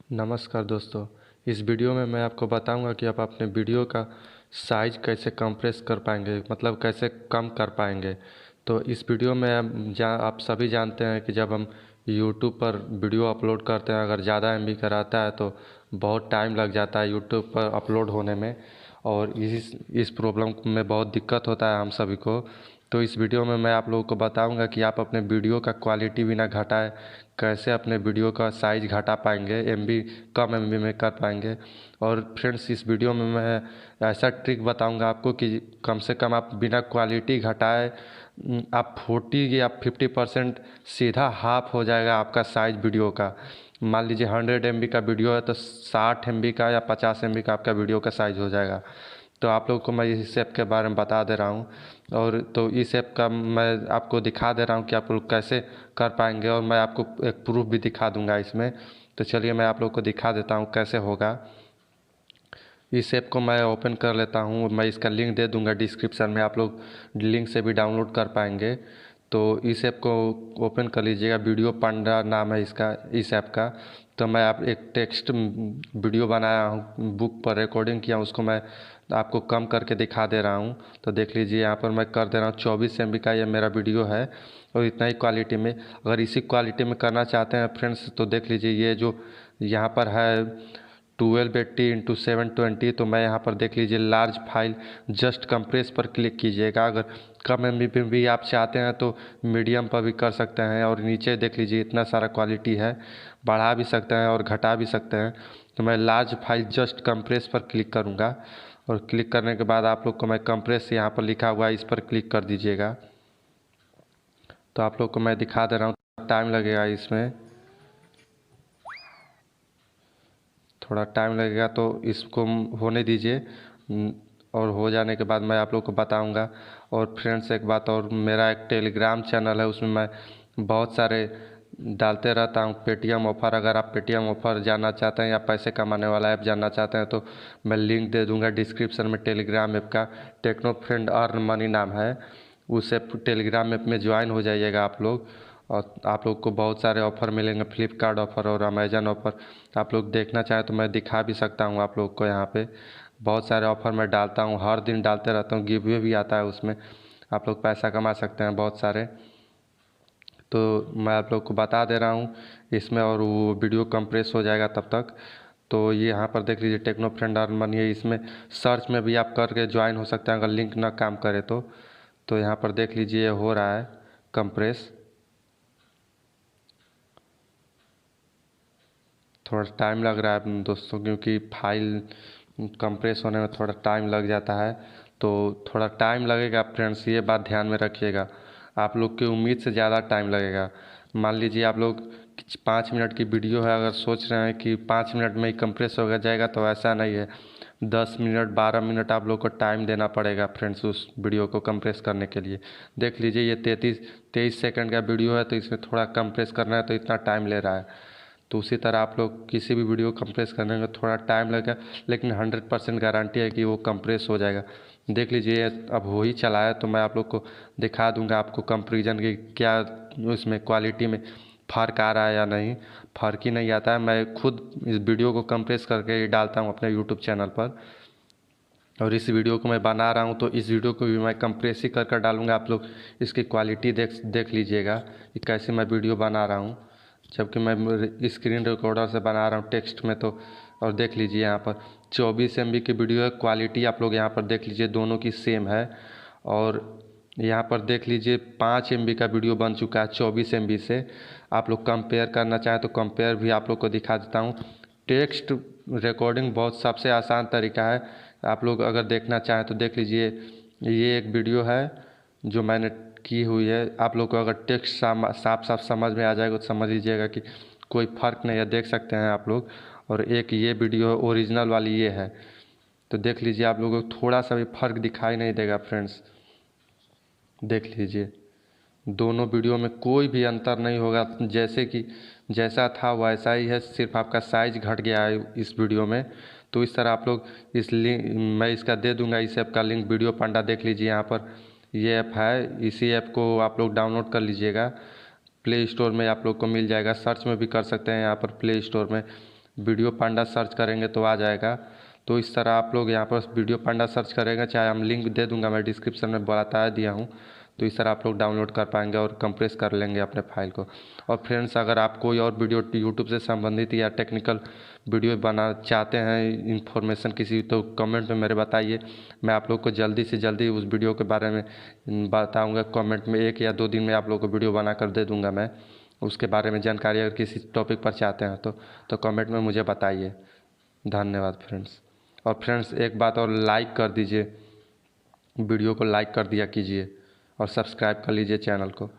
नमस्कार दोस्तों। इस वीडियो में मैं आपको बताऊंगा कि आप अपने वीडियो का साइज़ कैसे कंप्रेस कर पाएंगे, मतलब कैसे कम कर पाएंगे। तो इस वीडियो में आप सभी जानते हैं कि जब हम यूट्यूब पर वीडियो अपलोड करते हैं, अगर ज़्यादा एमबी का रहता है तो बहुत टाइम लग जाता है यूट्यूब पर अपलोड होने में, और इस प्रॉब्लम में बहुत दिक्कत होता है हम सभी को। तो इस वीडियो में मैं आप लोगों को बताऊंगा कि आप अपने वीडियो का क्वालिटी बिना घटाए कैसे अपने वीडियो का साइज़ घटा पाएंगे, एमबी कम एमबी में कर पाएंगे। और फ्रेंड्स, इस वीडियो में मैं ऐसा ट्रिक बताऊंगा आपको कि कम से कम आप बिना क्वालिटी घटाए आप 40 या 50% सीधा हाफ हो जाएगा आपका साइज़ वीडियो का। मान लीजिए 100 एमबी का वीडियो है तो 60 एमबी का या 50 एमबी का आपका वीडियो का साइज़ हो जाएगा। तो आप लोग को मैं इस ऐप के बारे में बता दे रहा हूँ, और तो इस ऐप का मैं आपको दिखा दे रहा हूँ कि आप लोग कैसे कर पाएंगे, और मैं आपको एक प्रूफ भी दिखा दूंगा इसमें। तो चलिए मैं आप लोग को दिखा देता हूँ कैसे होगा। इस ऐप को मैं ओपन कर लेता हूँ, मैं इसका लिंक दे दूंगा डिस्क्रिप्शन में, आप लोग लिंक से भी डाउनलोड कर पाएंगे। तो इस ऐप को ओपन कर लीजिएगा, वीडियो पांडा नाम है इसका, इस ऐप का। तो मैं आप एक टेक्स्ट वीडियो बनाया हूँ, बुक पर रिकॉर्डिंग किया, उसको मैं आपको कम करके दिखा दे रहा हूँ। तो देख लीजिए यहाँ पर मैं कर दे रहा हूँ 24 MB का ये मेरा वीडियो है, और इतना ही क्वालिटी में। अगर इसी क्वालिटी में करना चाहते हैं फ्रेंड्स तो देख लीजिए ये जो यहाँ पर है 1280x720, तो मैं यहाँ पर देख लीजिए लार्ज फाइल जस्ट कंप्रेस पर क्लिक कीजिएगा। अगर कम एम बी भी आप चाहते हैं तो मीडियम पर भी कर सकते हैं, और नीचे देख लीजिए इतना सारा क्वालिटी है, बढ़ा भी सकते हैं और घटा भी सकते हैं। तो मैं लार्ज फाइल जस्ट कंप्रेस पर क्लिक करूँगा, और क्लिक करने के बाद आप लोग को मैं कंप्रेस यहाँ पर लिखा हुआ है इस पर क्लिक कर दीजिएगा। तो आप लोग को मैं दिखा दे रहा हूँ, टाइम लगेगा इसमें, थोड़ा टाइम लगेगा तो इसको होने दीजिए। और हो जाने के बाद मैं आप लोग को बताऊंगा। और फ्रेंड्स, एक बात और, मेरा एक टेलीग्राम चैनल है, उसमें मैं बहुत सारे डालते रहता हूँ पेटीएम ऑफ़र। अगर आप पेटीएम ऑफ़र जानना चाहते हैं या पैसे कमाने वाला ऐप जानना चाहते हैं तो मैं लिंक दे दूँगा डिस्क्रिप्शन में टेलीग्राम ऐप का। टेक्नो फ्रेंड अर्न मनी नाम है, उस ऐप टेलीग्राम ऐप में ज्वाइन हो जाइएगा आप लोग, और आप लोग को बहुत सारे ऑफ़र मिलेंगे, फ्लिपकार्ट ऑफ़र और अमेजन ऑफ़र। आप लोग देखना चाहें तो मैं दिखा भी सकता हूँ आप लोग को। यहाँ पे बहुत सारे ऑफ़र मैं डालता हूँ, हर दिन डालते रहता हूँ, गिव अवे भी आता है उसमें, आप लोग पैसा कमा सकते हैं बहुत सारे। तो मैं आप लोग को बता दे रहा हूँ इसमें, और वो वीडियो कंप्रेस हो जाएगा तब तक। तो ये यहाँ पर देख लीजिए टेक्नो फ्रेंड अर्न मनी है, इसमें सर्च में भी आप करके ज्वाइन हो सकते हैं अगर लिंक ना काम करे तो यहाँ पर देख लीजिए हो रहा है कंप्रेस। थोड़ा टाइम लग रहा है दोस्तों, क्योंकि फाइल कंप्रेस होने में थोड़ा टाइम लग जाता है, तो थोड़ा टाइम लगेगा फ्रेंड्स, ये बात ध्यान में रखिएगा। आप लोग की उम्मीद से ज़्यादा टाइम लगेगा। मान लीजिए आप लोग 5 मिनट की वीडियो है, अगर सोच रहे हैं कि 5 मिनट में ही कंप्रेस हो जाएगा, तो ऐसा नहीं है। 10 मिनट 12 मिनट आप लोग को टाइम देना पड़ेगा फ्रेंड्स उस वीडियो को कंप्रेस करने के लिए। देख लीजिए ये 23 सेकंड का वीडियो है, तो इसमें थोड़ा कंप्रेस करना है तो इतना टाइम ले रहा है। तो उसी तरह आप लोग किसी भी वीडियो कंप्रेस करने में थोड़ा टाइम लगेगा, लेकिन 100% गारंटी है कि वो कंप्रेस हो जाएगा। देख लीजिए अब हो ही चला है, तो मैं आप लोग को दिखा दूंगा आपको कंपैरिजन की क्या उसमें क्वालिटी में फ़र्क आ रहा है या नहीं। फ़र्क ही नहीं आता है, मैं खुद इस वीडियो को कंप्रेस करके डालता हूँ अपने यूट्यूब चैनल पर, और इस वीडियो को मैं बना रहा हूँ तो इस वीडियो को भी मैं कंप्रेस ही कर डालूँगा। आप लोग इसकी क्वालिटी देख लीजिएगा कि कैसे मैं वीडियो बना रहा हूँ, जबकि मैं स्क्रीन रिकॉर्डर से बना रहा हूँ टेक्स्ट में। तो और देख लीजिए यहाँ पर 24 MB की वीडियो है, क्वालिटी आप लोग यहाँ पर देख लीजिए दोनों की सेम है। और यहाँ पर देख लीजिए 5 MB का वीडियो बन चुका है 24 MB से। आप लोग कंपेयर करना चाहें तो कंपेयर भी आप लोग को दिखा देता हूँ। टेक्स्ट रिकॉर्डिंग बहुत सबसे आसान तरीका है, आप लोग अगर देखना चाहें तो देख लीजिए। ये एक वीडियो है जो मैंने की हुई है, आप लोग को अगर टेक्स्ट साफ साफ समझ में आ जाएगा तो समझ लीजिएगा कि कोई फ़र्क नहीं है, देख सकते हैं आप लोग। और एक ये वीडियो है ओरिजिनल वाली, ये है, तो देख लीजिए आप लोगों को थोड़ा सा भी फ़र्क दिखाई नहीं देगा फ्रेंड्स। देख लीजिए दोनों वीडियो में कोई भी अंतर नहीं होगा, जैसे कि जैसा था वैसा ही है, सिर्फ आपका साइज़ घट गया है इस वीडियो में। तो इस तरह आप लोग इस लिंक मैं इसका दे दूंगा, इस ऐप का लिंक वीडियो पांडा देख लीजिए। यहाँ पर ये ऐप है, इसी ऐप को आप लोग डाउनलोड कर लीजिएगा, प्ले स्टोर में आप लोग को मिल जाएगा, सर्च में भी कर सकते हैं यहाँ पर प्ले स्टोर में। वीडियो पांडा सर्च करेंगे तो आ जाएगा। तो इस तरह आप लोग यहाँ पर वीडियो पांडा सर्च करेंगे, चाहे हम लिंक दे दूँगा, मैं डिस्क्रिप्शन में बता दिया हूँ। तो इस तरह आप लोग डाउनलोड कर पाएंगे और कंप्रेस कर लेंगे अपने फाइल को। और फ्रेंड्स, अगर आप कोई और वीडियो यूट्यूब से संबंधित या टेक्निकल वीडियो बना चाहते हैं, इन्फॉर्मेशन किसी, तो कमेंट में मेरे बताइए। मैं आप लोग को जल्दी से जल्दी उस वीडियो के बारे में बताऊँगा। कमेंट में 1 या 2 दिन में आप लोग को वीडियो बना कर दे दूँगा मैं। उसके बारे में जानकारी अगर किसी टॉपिक पर चाहते हैं तो कमेंट में मुझे बताइए। धन्यवाद फ्रेंड्स। और फ्रेंड्स, एक बात और, लाइक कर दीजिए, वीडियो को लाइक कर दिया कीजिए और सब्सक्राइब कर लीजिए चैनल को।